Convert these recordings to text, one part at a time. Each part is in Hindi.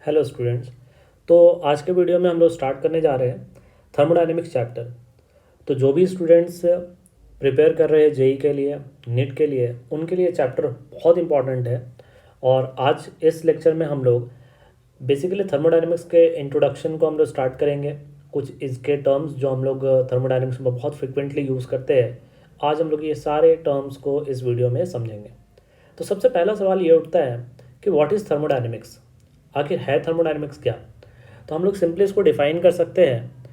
Hello students. तो आज के वीडियो में हम लोग स्टार्ट करने जा रहे हैं थर्मोडायनेमिक्स चैप्टर। तो जो भी स्टूडेंट्स प्रिपेयर कर रहे हैं जेई के लिए, नीट के लिए, उनके लिए चैप्टर बहुत इंपॉर्टेंट है। और आज इस लेक्चर में हम लोग बेसिकली थर्मोडायनेमिक्स के इंट्रोडक्शन को हम लोग स्टार्ट करेंगे। कुछ इसके टर्म्स जो हम लोग थर्मोडायनेमिक्स में बहुत फ्रिक्वेंटली यूज़ करते हैं, आज हम लोग ये सारे टर्म्स को इस वीडियो में समझेंगे। तो सबसे पहला सवाल ये उठता है कि व्हाट इज़ थर्मोडायनेमिक्स, आखिर है थर्मोडायनेमिक्स क्या। तो हम लोग सिंपली इसको डिफाइन कर सकते हैं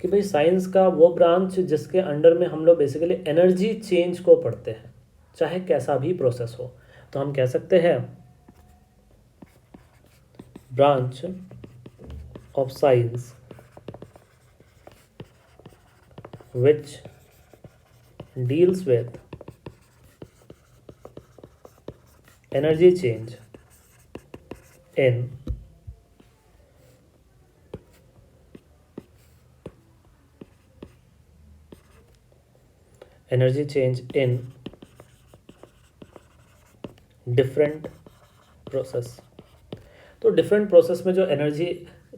कि भाई साइंस का वो ब्रांच जिसके अंडर में हम लोग बेसिकली एनर्जी चेंज को पढ़ते हैं, चाहे कैसा भी प्रोसेस हो। तो हम कह सकते हैं branch of science which deals with energy change in different process। तो डिफरेंट प्रोसेस में जो एनर्जी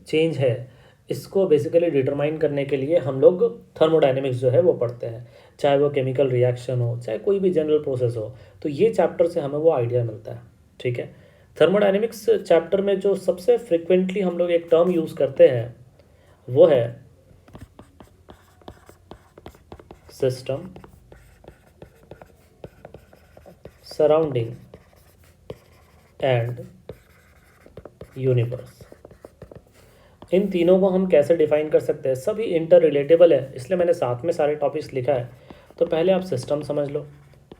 चेंज है, इसको बेसिकली डिटरमाइन करने के लिए हम लोग थर्मोडायनेमिक्स जो है वो पढ़ते हैं। चाहे वो केमिकल रिएक्शन हो, चाहे कोई भी जनरल प्रोसेस हो, तो ये चैप्टर से हमें वो आइडिया मिलता है। ठीक है। थर्मोडायनेमिक्स चैप्टर में जो सबसे फ्रिक्वेंटली हम लोग एक टर्म यूज़ करते हैं वो है सिस्टम सराउंडिंग एंड यूनिवर्स। इन तीनों को हम कैसे डिफाइन कर सकते हैं, सभी इंटर रिलेटेबल है, इसलिए मैंने साथ में सारे टॉपिक्स लिखा है। तो पहले आप सिस्टम समझ लो,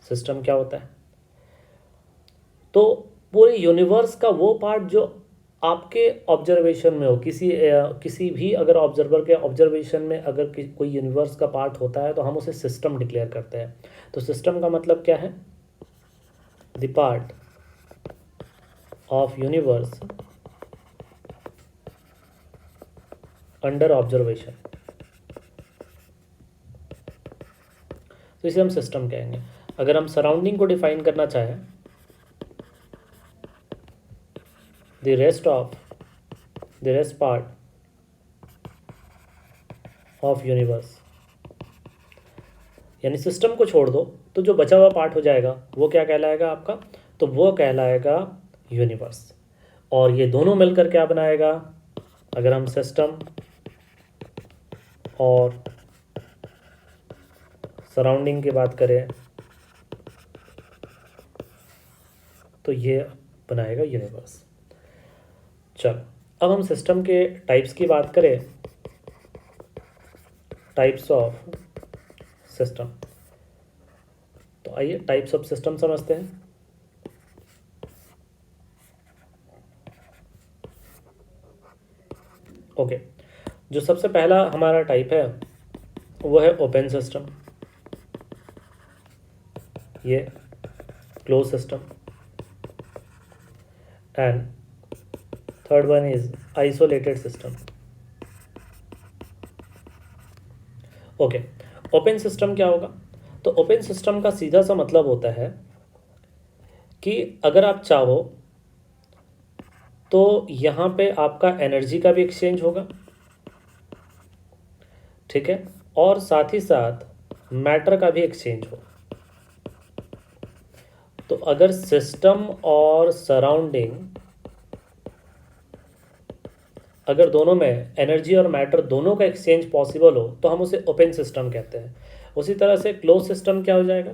सिस्टम क्या होता है। तो पूरे यूनिवर्स का वो पार्ट जो आपके ऑब्जर्वेशन में हो, किसी भी अगर ऑब्जर्वर के ऑब्जर्वेशन में अगर कोई यूनिवर्स का पार्ट होता है तो हम उसे सिस्टम डिक्लेयर करते हैं। तो सिस्टम का मतलब क्या है? The part of universe under observation, तो इसे हम सिस्टम कहेंगे। अगर हम सराउंडिंग को डिफाइन करना चाहें, the rest part of universe, यानी सिस्टम को छोड़ दो तो जो बचा हुआ पार्ट हो जाएगा वो क्या कहलाएगा आपका? तो वो कहलाएगा यूनिवर्स। और ये दोनों मिलकर क्या बनाएगा? अगर हम सिस्टम और सराउंडिंग की बात करें तो ये बनाएगा यूनिवर्स। चल, अब हम सिस्टम के टाइप्स की बात करें, टाइप्स ऑफ सिस्टम। तो आइए टाइप्स ऑफ सिस्टम समझते हैं। ओके, जो सबसे पहला हमारा टाइप है वो है ओपन सिस्टम, ये close system, and third one is isolated system. Okay, open system क्या होगा? तो ओपन सिस्टम का सीधा सा मतलब होता है कि अगर आप चाहो तो यहाँ पे आपका एनर्जी का भी एक्सचेंज होगा, ठीक है, और साथ ही साथ मैटर का भी एक्सचेंज हो। तो अगर सिस्टम और सराउंडिंग, अगर दोनों में एनर्जी और मैटर दोनों का एक्सचेंज पॉसिबल हो तो हम उसे ओपन सिस्टम कहते हैं। उसी तरह से क्लोज सिस्टम क्या हो जाएगा?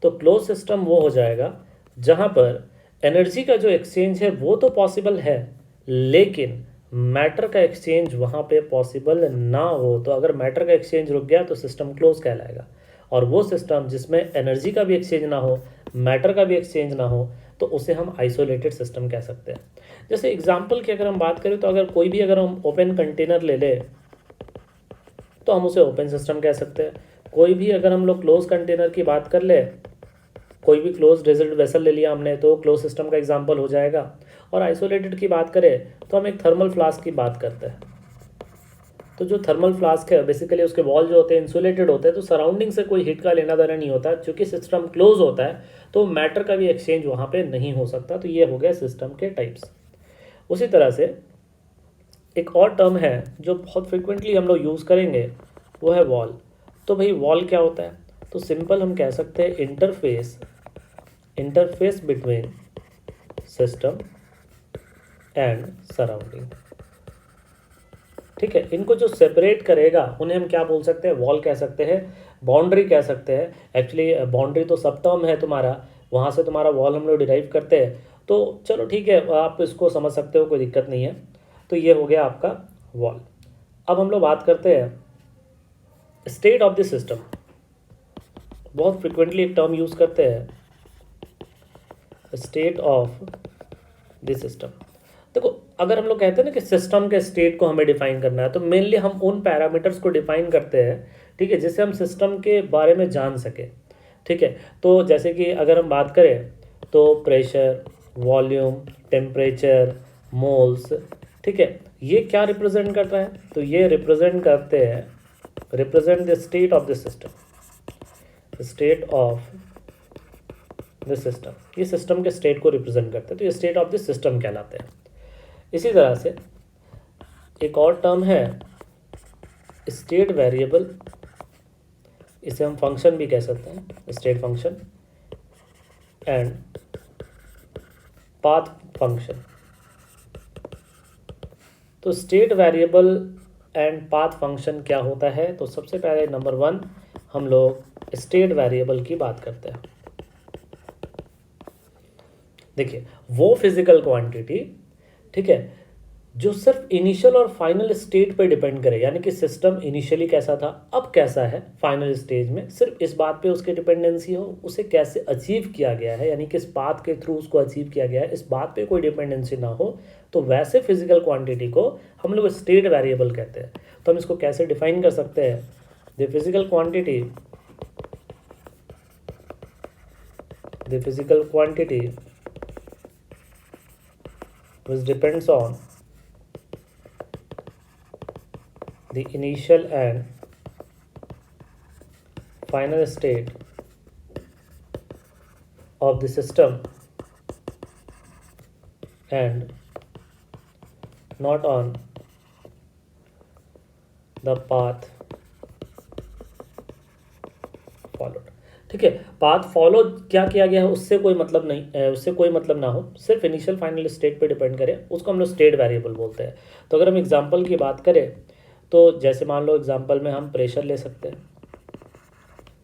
तो क्लोज सिस्टम वो हो जाएगा जहाँ पर एनर्जी का जो एक्सचेंज है वो तो पॉसिबल है, लेकिन मैटर का एक्सचेंज वहाँ पे पॉसिबल ना हो। तो अगर मैटर का एक्सचेंज रुक गया तो सिस्टम क्लोज कहलाएगा। और वो सिस्टम जिसमें एनर्जी का भी एक्सचेंज ना हो, मैटर का भी एक्सचेंज ना हो, तो उसे हम आइसोलेटेड सिस्टम कह सकते हैं। जैसे एग्जाम्पल की अगर हम बात करें तो अगर हम ओपन कंटेनर ले ले तो हम उसे ओपन सिस्टम कह सकते हैं। कोई भी अगर हम लोग क्लोज कंटेनर की बात कर ले, कोई भी क्लोज डेजर्ट वेसल ले लिया हमने, तो क्लोज सिस्टम का एग्जाम्पल हो जाएगा। और आइसोलेटेड की बात करें तो हम एक थर्मल फ्लास्क की बात करते हैं। तो जो थर्मल फ्लास्क है बेसिकली उसके वॉल जो होते हैं इंसुलेटेड होते हैं, तो सराउंडिंग से कोई हीट का लेना देना नहीं होता। चूंकि सिस्टम क्लोज होता है तो मैटर का भी एक्सचेंज वहाँ पे नहीं हो सकता। तो ये हो गया सिस्टम के टाइप्स। उसी तरह से एक और टर्म है जो बहुत फ्रिक्वेंटली हम लोग यूज़ करेंगे, वो है वॉल। तो भाई वॉल क्या होता है? तो सिंपल हम कह सकते हैं interface between system and surrounding. ठीक है, इनको जो सेपरेट करेगा उन्हें हम क्या बोल सकते हैं? वॉल कह सकते हैं, बाउंड्री कह सकते हैं। एक्चुअली बाउंड्री तो सब टर्म है तुम्हारा, वहाँ से तुम्हारा वॉल हम लोग डिराइव करते हैं। तो चलो ठीक है, आप इसको समझ सकते हो, कोई दिक्कत नहीं है। तो ये हो गया आपका वॉल। अब हम लोग बात करते हैं स्टेट ऑफ द सिस्टम। बहुत फ्रिक्वेंटली एक टर्म यूज़ करते हैं, स्टेट ऑफ द सिस्टम। देखो, अगर हम लोग कहते हैं ना कि सिस्टम के स्टेट को हमें डिफाइन करना है, तो मेनली हम उन पैरामीटर्स को डिफाइन करते हैं, ठीक है, जिससे हम सिस्टम के बारे में जान सके। ठीक है, तो जैसे कि अगर हम बात करें तो प्रेशर, वॉल्यूम, टेम्परेचर, मोल्स, ठीक है, ये क्या रिप्रेजेंट करता है? तो ये represent the state of the system, state of the system. ये सिस्टम के स्टेट को रिप्रेजेंट करते हैं, तो ये स्टेट ऑफ द सिस्टम कहलाते हैं। इसी तरह से एक और टर्म है स्टेट वेरिएबल, इसे हम फंक्शन भी कह सकते हैं, state function and path function. तो state variable and path function क्या होता है? तो सबसे पहले नंबर 1 हम लोग स्टेट वेरिएबल की बात करते हैं। देखिए, वो फिजिकल क्वांटिटी, ठीक है, जो सिर्फ इनिशियल और फाइनल स्टेट पे डिपेंड करे, यानी कि सिस्टम इनिशियली कैसा था, अब कैसा है फाइनल स्टेज में, सिर्फ इस बात पे उसकी डिपेंडेंसी हो, उसे कैसे अचीव किया गया है, यानी कि इस पाथ के थ्रू उसको अचीव किया गया है, इस बात पे कोई डिपेंडेंसी ना हो, तो वैसे फिजिकल क्वांटिटी को हम लोग स्टेट वेरिएबल कहते हैं। तो हम इसको कैसे डिफाइन कर सकते हैं? The physical quantity which depends on the initial and final state of the system and not on the path followed। ठीक है, पाथ फॉलो क्या किया गया है उससे कोई मतलब नहीं, उससे कोई मतलब ना हो, सिर्फ इनिशियल फाइनल स्टेट पे डिपेंड करे, उसको हम लोग स्टेट वेरिएबल बोलते हैं। तो अगर हम एग्जांपल की बात करें तो जैसे मान लो एग्जांपल में हम प्रेशर ले सकते हैं,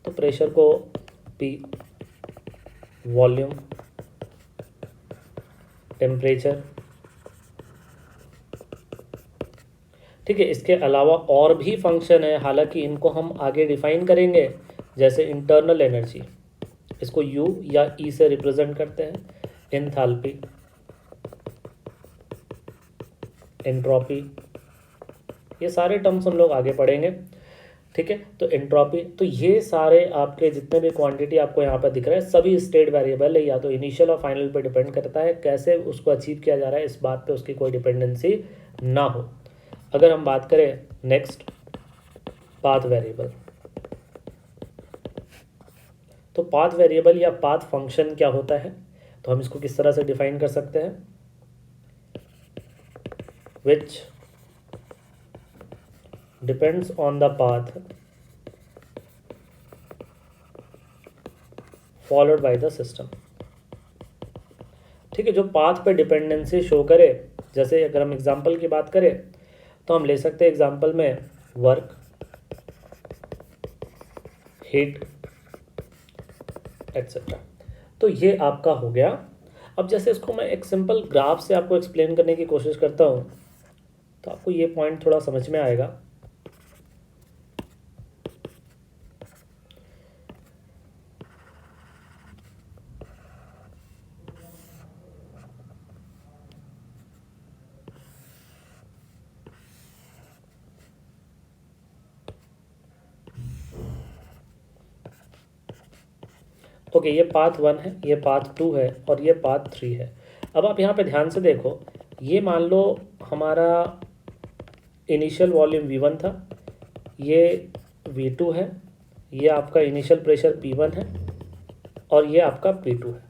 तो प्रेशर को P, वॉल्यूम, टेम्परेचर, ठीक है, इसके अलावा और भी फंक्शन है, हालांकि इनको हम आगे डिफाइन करेंगे, जैसे इंटरनल एनर्जी, इसको U या E से रिप्रेजेंट करते हैं, एंथैल्पी, एंट्रोपी, ये सारे टर्म्स हम लोग आगे पढ़ेंगे। ठीक है, तो एंट्रोपी, तो ये सारे आपके जितने भी क्वांटिटी आपको यहाँ पर दिख रहा है सभी स्टेट वेरिएबल है, या तो इनिशियल और फाइनल पे डिपेंड करता है, कैसे उसको अचीव किया जा रहा है इस बात पे उसकी कोई डिपेंडेंसी ना हो। अगर हम बात करें नेक्स्ट पाथ वेरिएबल, तो पाथ वेरिएबल या पाथ फंक्शन क्या होता है? तो हम इसको किस तरह से डिफाइन कर सकते हैं? Which depends on the path followed by the system. ठीक है, जो पाथ पे डिपेंडेंसी शो करे, जैसे अगर हम एग्जांपल की बात करें तो हम ले सकते हैं एग्जांपल में वर्क, हीट, एट्सेट्रा। तो ये आपका हो गया। अब जैसे इसको मैं एक सिंपल ग्राफ से आपको एक्सप्लेन करने की कोशिश करता हूँ, तो आपको ये पॉइंट थोड़ा समझ में आएगा। ओके, ये पाथ 1 है, ये पाथ 2 है और ये पाथ 3 है। अब आप यहाँ पे ध्यान से देखो, ये मान लो हमारा इनिशियल वॉल्यूम V1 था, ये V2 है, ये आपका इनिशियल प्रेशर P1 है और ये आपका P2 है।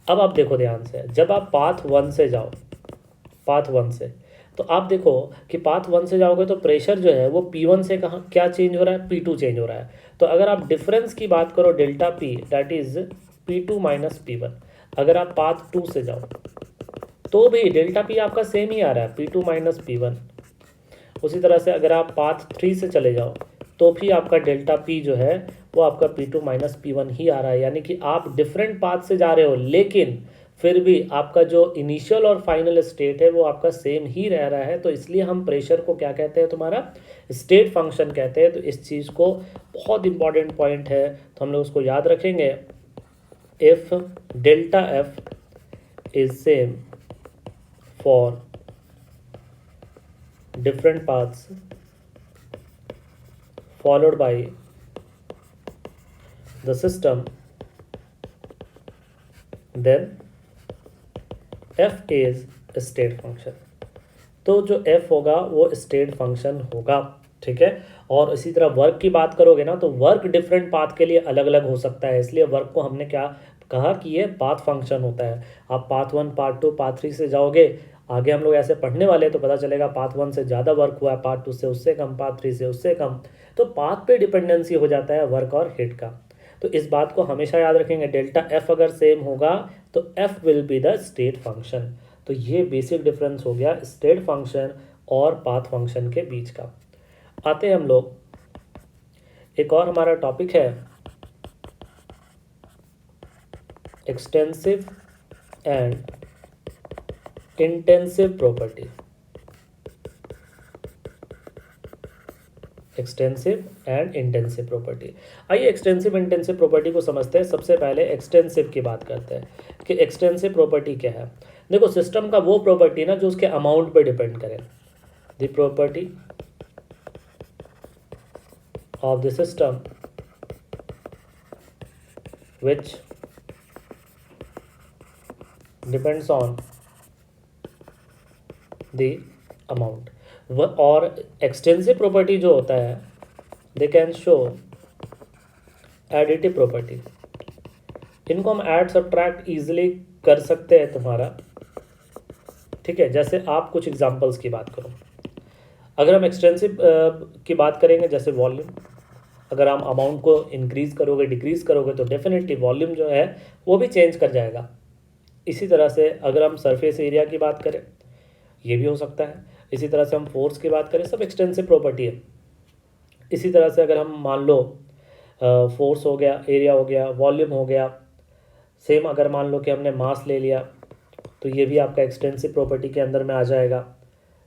अब आप देखो ध्यान से, जब आप पाथ 1 से जाओ, पाथ 1 से तो आप देखो कि पाथ 1 से जाओगे तो प्रेशर जो है वो P1 से कहाँ क्या चेंज हो रहा है, P2 चेंज हो रहा है। तो अगर आप डिफरेंस की बात करो delta P that is P2 minus P1, अगर आप पाथ 2 से जाओ तो भी डेल्टा P आपका सेम ही आ रहा है, P2 माइनस P1। उसी तरह से अगर आप पाथ 3 से चले जाओ तो भी आपका डेल्टा P जो है वो आपका P2 माइनस P1 ही आ रहा है, यानी कि आप डिफरेंट पाथ से जा रहे हो लेकिन फिर भी आपका जो इनिशियल और फाइनल स्टेट है वो आपका सेम ही रह रहा है। तो इसलिए हम प्रेशर को क्या कहते हैं, तुम्हारा स्टेट फंक्शन कहते हैं। तो इस चीज़ को बहुत इंपॉर्टेंट पॉइंट है, तो हम लोग उसको याद रखेंगे। If delta F is same for different paths followed by the system, then f is a state function। तो जो f होगा वो स्टेट फंक्शन होगा, ठीक है। और इसी तरह वर्क की बात करोगे ना तो वर्क डिफरेंट पाथ के लिए अलग अलग हो सकता है, इसलिए वर्क को हमने क्या कहा कि ये पाथ फंक्शन होता है। आप पाथ 1 पार्ट 2 पाथ 3 से जाओगे, आगे हम लोग ऐसे पढ़ने वाले तो पता चलेगा पाथ 1 से ज़्यादा वर्क हुआ है, पार्ट 2 से उससे कम, पाथ 3 से उससे कम। तो पाथ पे डिपेंडेंसी हो जाता है वर्क और हिट का। तो इस बात को हमेशा याद रखेंगे, डेल्टा एफ अगर सेम होगा तो F will be the state function. तो ये बेसिक डिफरेंस हो गया स्टेट फंक्शन और पाथ फंक्शन के बीच का। आते हैं हम लोग, एक और हमारा टॉपिक है extensive and intensive property. Extensive and intensive property. आइए एक्सटेंसिव इंटेंसिव प्रॉपर्टी को समझते हैं। सबसे पहले एक्सटेंसिव की बात करते हैं कि एक्सटेंसिव प्रॉपर्टी क्या है। देखो सिस्टम का वो प्रॉपर्टी ना जो उसके अमाउंट पे डिपेंड करे। The property of the system which depends on the amount। और एक्सटेंसिव प्रॉपर्टी जो होता है they can show additive property. इनको हम ऐड सब्ट्रैक्ट इजीली कर सकते हैं तुम्हारा, ठीक है। जैसे आप कुछ एग्जांपल्स की बात करो, अगर हम एक्सटेंसिव की बात करेंगे जैसे वॉल्यूम, अगर हम अमाउंट को इंक्रीज करोगे डिक्रीज करोगे तो डेफिनेटली वॉल्यूम जो है वो भी चेंज कर जाएगा। इसी तरह से अगर हम सरफेस एरिया की बात करें ये भी हो सकता है। इसी तरह से हम फोर्स की बात करें, सब एक्सटेंसिव प्रॉपर्टी है। इसी तरह से अगर हम मान लो फोर्स हो गया, एरिया हो गया, वॉल्यूम हो गया, सेम अगर मान लो कि हमने मास ले लिया तो ये भी आपका एक्सटेंसिव प्रॉपर्टी के अंदर में आ जाएगा,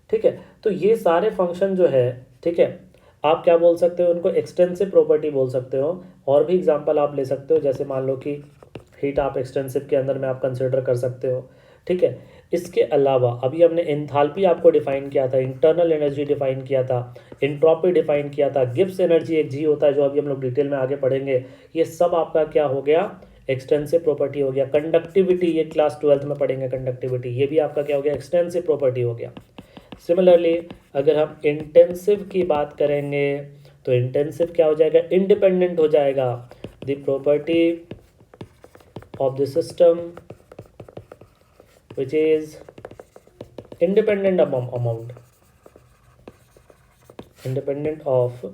ठीक है। तो ये सारे फंक्शन जो है, ठीक है, आप क्या बोल सकते हो, उनको एक्सटेंसिव प्रॉपर्टी बोल सकते हो। और भी एग्जांपल आप ले सकते हो, जैसे मान लो कि हीट आप एक्सटेंसिव के अंदर में आप कंसिडर कर सकते हो, ठीक है। इसके अलावा अभी हमने एंथैल्पी आपको डिफाइन किया था, इंटरनल एनर्जी डिफाइन किया था, एंट्रोपी डिफाइन किया था, गिब्स एनर्जी एक जी होता है जो अभी हम लोग डिटेल में आगे पढ़ेंगे। ये सब आपका क्या हो गया, एक्सटेंसिव प्रॉपर्टी हो गया। कंडक्टिविटी ये क्लास 12th में पढ़ेंगे, कंडक्टिविटी ये भी आपका क्या हो गया, एक्सटेंसिव प्रॉपर्टी हो गया। सिमिलरली अगर हम इंटेंसिव की बात करेंगे तो इंटेंसिव क्या हो जाएगा, इंडिपेंडेंट हो जाएगा। The property of the system which is independent amount, independent of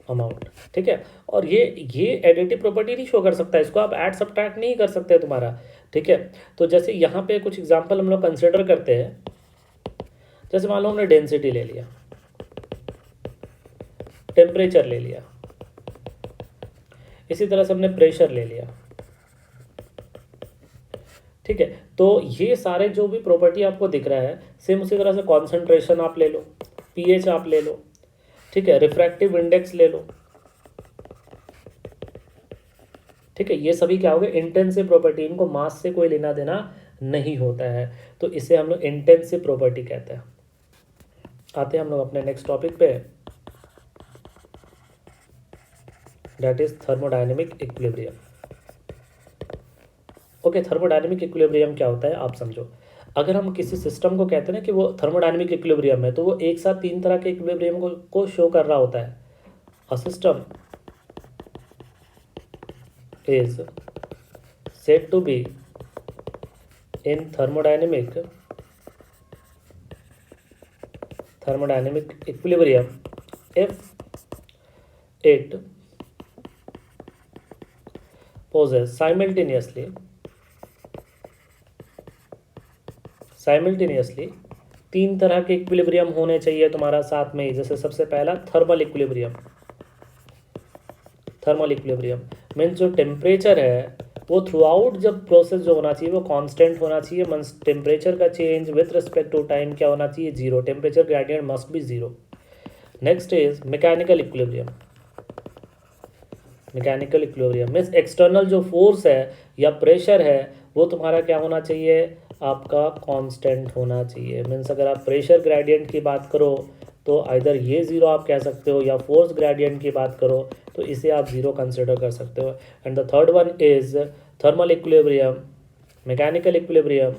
amount, ठीक है। और ये एडिटिव प्रॉपर्टी नहीं शो कर सकता, इसको आप ऐड सब्ट्रैक्ट नहीं कर सकते तुम्हारा, ठीक है। तो जैसे यहाँ पे कुछ एग्जांपल हम लोग कंसिडर करते हैं, जैसे मान लो हमने डेंसिटी ले लिया, टेम्परेचर ले लिया, इसी तरह से हमने प्रेशर ले लिया, ठीक है। तो ये सारे जो भी प्रॉपर्टी आपको दिख रहा है सेम उसी तरह से कॉन्सेंट्रेशन आप ले लो, पीएच आप ले लो, ठीक है, रिफ्रैक्टिव इंडेक्स ले लो, ठीक है। ये सभी क्या हो गए, इंटेंसिव प्रॉपर्टी, इनको मास से कोई लेना देना नहीं होता है, तो इसे हम लोग इंटेंसिव प्रॉपर्टी कहते हैं। आते हैं हम लोग अपने नेक्स्ट टॉपिक पे, that is thermodynamic equilibrium. Okay, thermodynamic equilibrium क्या होता है आप समझो। अगर हम किसी सिस्टम को कहते हैं ना कि वो थर्मोडायनेमिक इक्विलिब्रियम है, तो वो एक साथ तीन तरह के इक्विलिब्रियम को शो कर रहा होता है। A system is said to be in thermodynamic thermodynamic equilibrium if it possesses simultaneously तीन तरह के इक्विलिब्रियम होने चाहिए तुम्हारा साथ में। जैसे सबसे पहला थर्मल इक्विलिब्रियम मीन्स जो टेम्परेचर है वो थ्रू आउट जब प्रोसेस जो होना चाहिए वो कांस्टेंट होना चाहिए। मीन्स टेम्परेचर का change with respect to time क्या होना चाहिए, zero. Temperature gradient must be zero. Next is mechanical equilibrium means external जो फोर्स है या प्रेशर है वो तुम्हारा क्या होना चाहिए, आपका कांस्टेंट होना चाहिए। मीन्स अगर आप प्रेशर ग्रेडियंट की बात करो तो आइदर ये ज़ीरो आप कह सकते हो, या फोर्स ग्रेडियंट की बात करो तो इसे आप ज़ीरो कंसिडर कर सकते हो। And the third one is thermal equilibrium, mechanical equilibrium,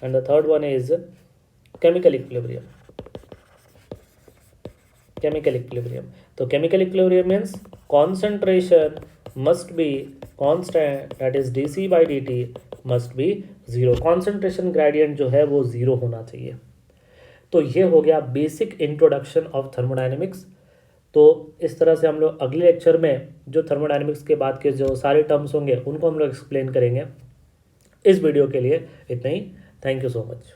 and the third one is chemical equilibrium. तो chemical equilibrium means concentration must be constant, that is dC by dt must be zero. Concentration gradient जो है वो ज़ीरो होना चाहिए। तो ये हो गया बेसिक इंट्रोडक्शन ऑफ थर्मोडायनेमिक्स। तो इस तरह से हम लोग अगले लेक्चर में जो थर्मोडायनेमिक्स के बाद के जो सारे टर्म्स होंगे उनको हम लोग एक्सप्लेन करेंगे। इस वीडियो के लिए इतना ही। Thank you so much.